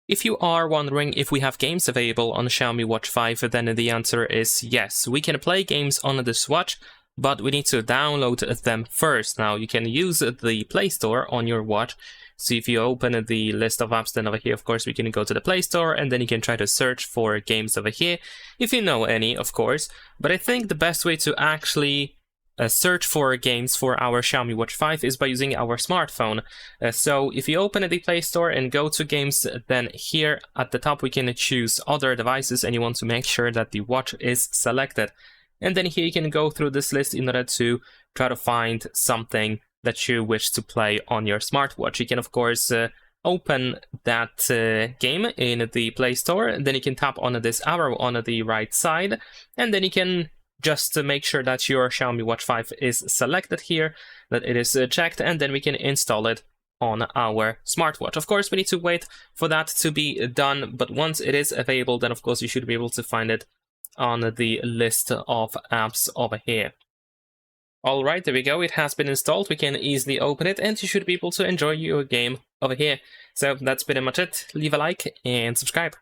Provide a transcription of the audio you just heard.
If you are wondering if we have games available on Xiaomi Watch 5, then the answer is yes. We can play games on this watch, but we need to download them first. Now, you can use the Play Store on your watch. So if you open the list of apps, then over here, of course, we can go to the Play Store, and then you can try to search for games over here, if you know any, of course. But I think the best way to actually search for games for our Xiaomi Watch 5 is by using our smartphone. So if you open the Play Store and go to games, then here at the top we can choose other devices, and you want to make sure that the watch is selected. And then here you can go through this list in order to try to find something that you wish to play on your smartwatch. You can of course open that game in the Play Store, and then you can tap on this arrow on the right side, and then you can just to make sure that your Xiaomi Watch 5 is selected here, that it is checked, and then we can install it on our smartwatch. Of course, we need to wait for that to be done, but once it is available, then of course you should be able to find it on the list of apps over here. Alright, there we go, it has been installed, we can easily open it, and you should be able to enjoy your game over here. So that's pretty much it. Leave a like and subscribe.